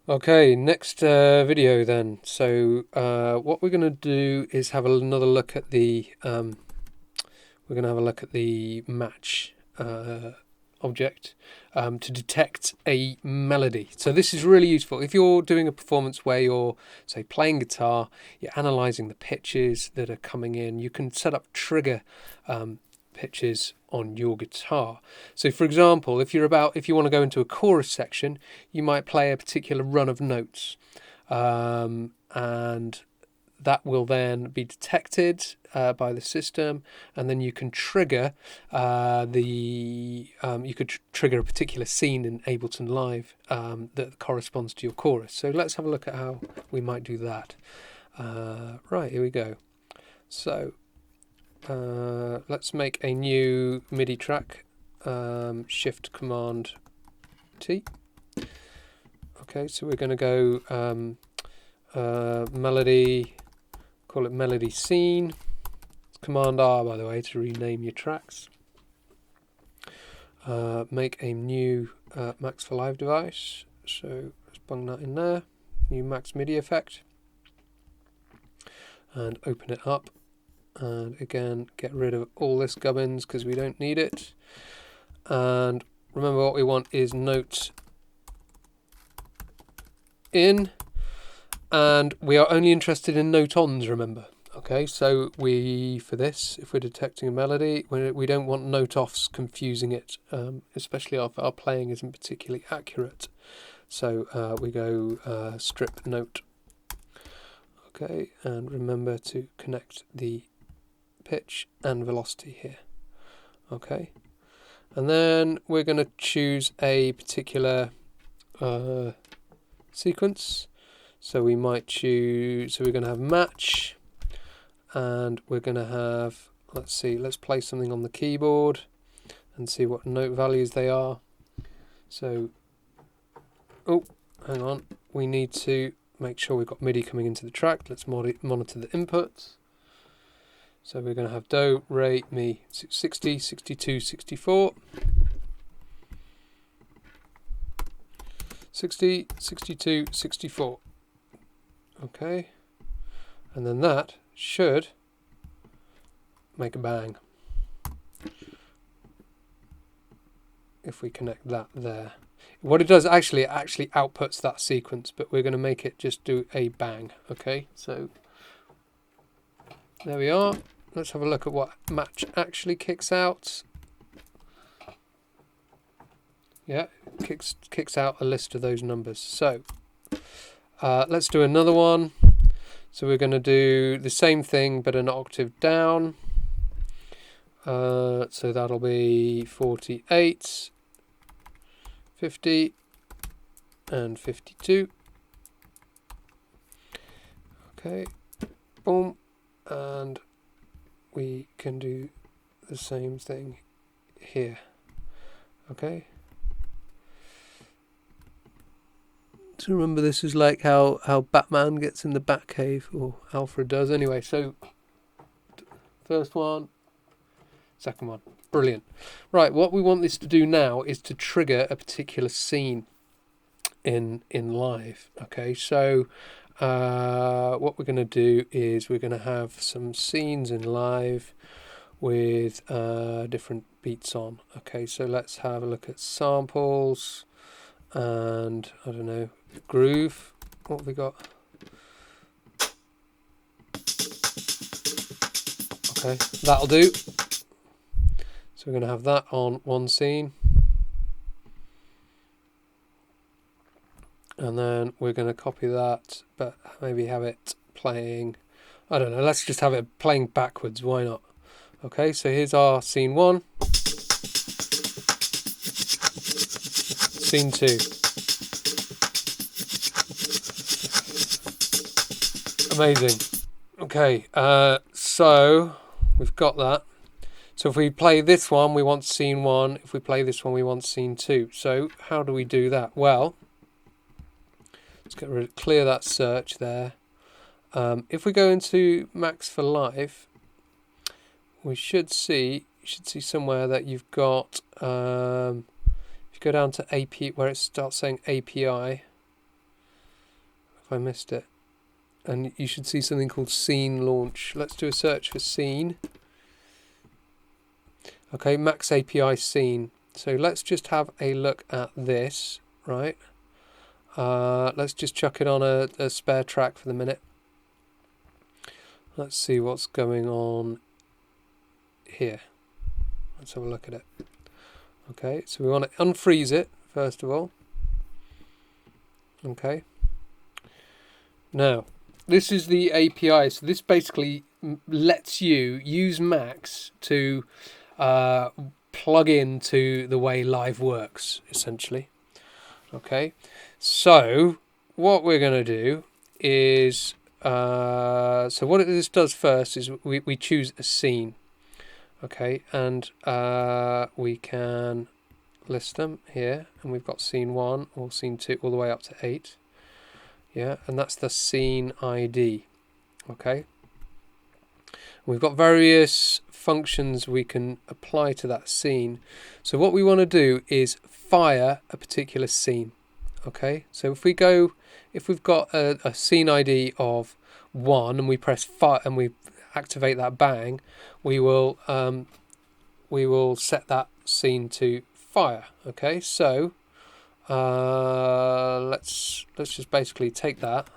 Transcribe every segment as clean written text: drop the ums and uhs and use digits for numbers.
Okay, next video then. So what we're going to do is have another look at the match object to detect a melody. So this is really useful if you're doing a performance where you're, say, playing guitar, you're analysing the pitches that are coming in. You can set up trigger pitches on your guitar. So for example, if you want to go into a chorus section, you might play a particular run of notes, and that will then be detected by the system, and then you can trigger trigger a particular scene in Ableton Live that corresponds to your chorus. So let's have a look at how we might do that. Right, here we go. So let's make a new MIDI track. Shift Command T. Okay, so we're going to go melody. Call it melody scene. Command R, by the way, to rename your tracks. Make a new Max for Live device. So let's bung that in there. New Max MIDI effect. And open it up. And again, get rid of all this gubbins because we don't need it. And remember, what we want is note in. And we are only interested in note-ons, remember. Okay, so for this, if we're detecting a melody, we don't want note-offs confusing it, especially if our playing isn't particularly accurate. So we go strip note. Okay, and remember to connect the pitch and velocity here. Okay, and then we're going to choose a particular sequence. So we might choose, so we're going to have match, and we're going to have, let's play something on the keyboard and see what note values they are. So, oh, hang on, we need to make sure we've got MIDI coming into the track. Let's monitor the inputs. So we're going to have do, re, mi, 60, 62, 64. 60, 62, 64. Okay, and then that should make a bang if we connect that there. What it does actually, it actually outputs that sequence, but we're going to make it just do a bang. Okay, so there we are. Let's have a look at what match actually kicks out. Yeah, kicks out a list of those numbers. So let's do another one. So we're going to do the same thing but an octave down. So that'll be 48, 50 and 52. Okay, boom, and we can do the same thing here. Okay. So remember, this is like how Batman gets in the Batcave, or Alfred does. Anyway, so first one, second one, brilliant. Right, what we want this to do now is to trigger a particular scene in live. Okay, so what we're going to do is we're going to have some scenes in live with different beats on. Okay, so let's have a look at samples and I don't know, groove. What have we got? Okay, that'll do. So we're going to have that on one scene, and then we're going to copy that, but maybe have it playing, I don't know, let's just have it playing backwards, why not? Okay, so here's our scene 1, scene 2. Amazing. Okay, so we've got that. So if we play this one, we want scene 1. If we play this one, we want scene 2. So how do we do that? Well, let's clear that search there. If we go into Max for Live, we should see somewhere that you've got. If you go down to API, where it starts saying API, if I missed it. And you should see something called scene launch. Let's do a search for scene. Okay, max API scene. So let's just have a look at this, right? Let's just chuck it on a spare track for the minute. Let's see what's going on here. Let's have a look at it. Okay, so we want to unfreeze it first of all. Okay. Now, this is the API. So this basically lets you use Max to plug into the way Live works, essentially. Okay, so what we're going to do is, so what this does first is we choose a scene. Okay, and we can list them here, and we've got scene 1 or scene 2 all the way up to 8. Yeah, and that's the scene ID. Okay, we've got various functions we can apply to that scene. So what we want to do is fire a particular scene. Okay, so if we've got a scene ID of 1 and we press fire and we activate that bang, we will set that scene to fire. Okay, so let's just basically take that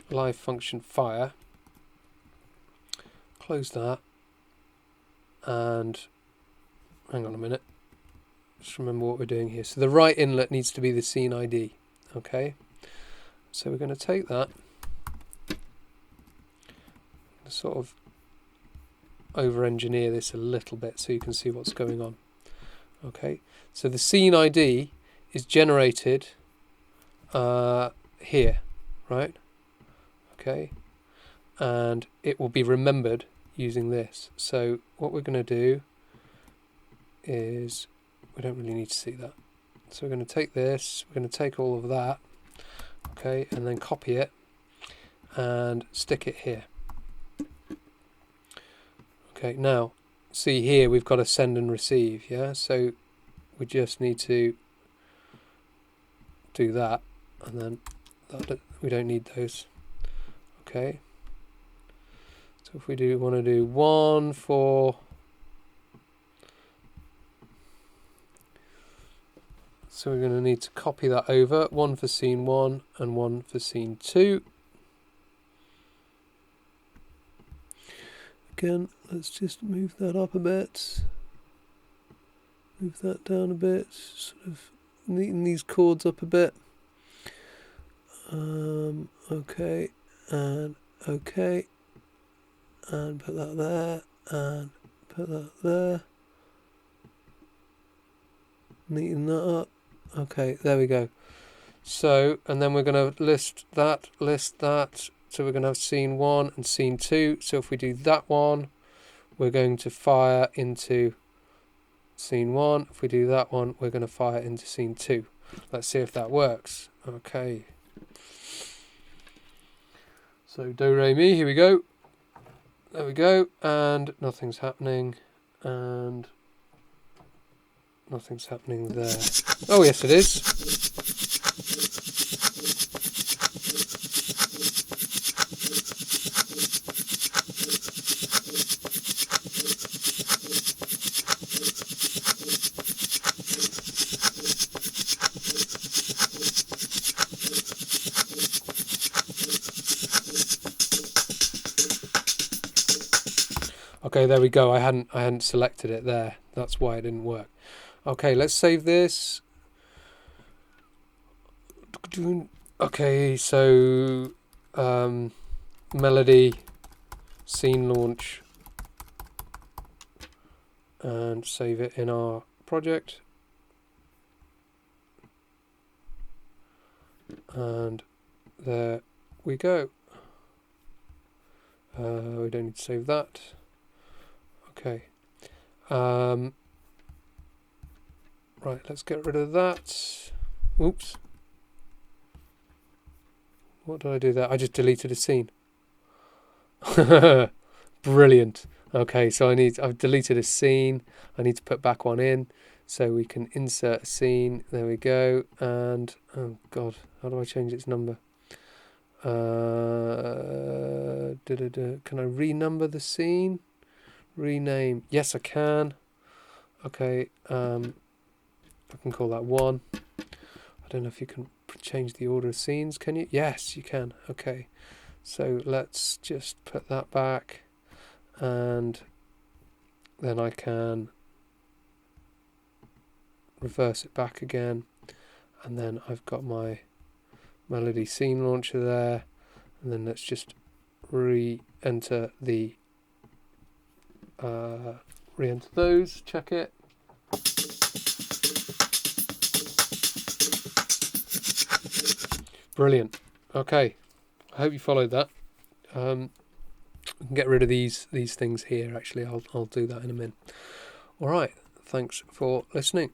live function fire, close that, and hang on a minute, just remember what we're doing here. So the right inlet needs to be the scene ID. Okay, so we're going to take that, sort of over engineer this a little bit so you can see what's going on. Okay, so the scene ID is generated here, right? Okay, and it will be remembered using this. So what we're going to do is, we don't really need to see that. So we're going to take this, we're going to take all of that, okay, and then copy it and stick it here. Okay, now see here we've got a send and receive, yeah, so we just need to do that, and then we don't need those. Okay, so if we want to do 1 for, so we're going to need to copy that over, 1 for scene 1 and 1 for scene 2. Again, let's just move that up a bit, move that down a bit, sort of neaten these chords up a bit. Okay, and okay, and put that there, and put that there, neaten that up. Okay, there we go. So, and then we're going to list that. So we're going to have scene 1 and scene 2. So if we do that one, we're going to fire into scene 1. If we do that one, we're going to fire into scene 2. Let's see if that works. Okay. So do, re, mi, here we go. There we go. And nothing's happening. And nothing's happening there. Oh, yes, it is. Okay, there we go. I hadn't selected it there. That's why it didn't work. Okay, let's save this. Okay, so melody, scene launch, and save it in our project. And there we go. We don't need to save that. Okay. Right, let's get rid of that. Oops. What did I do there? I just deleted a scene. Brilliant. Okay, so I've deleted a scene. I need to put back one in. So we can insert a scene. There we go. And oh god, how do I change its number? Can I renumber the scene? Rename. Yes, I can. Okay. I can call that 1. I don't know if you can change the order of scenes, can you? Yes, you can. Okay. So let's just put that back, and then I can reverse it back again, and then I've got my melody scene launcher there, and then let's just re-enter those, check it. Brilliant. Okay, I hope you followed that. We can get rid of these things here. Actually, I'll do that in a minute. All right. Thanks for listening.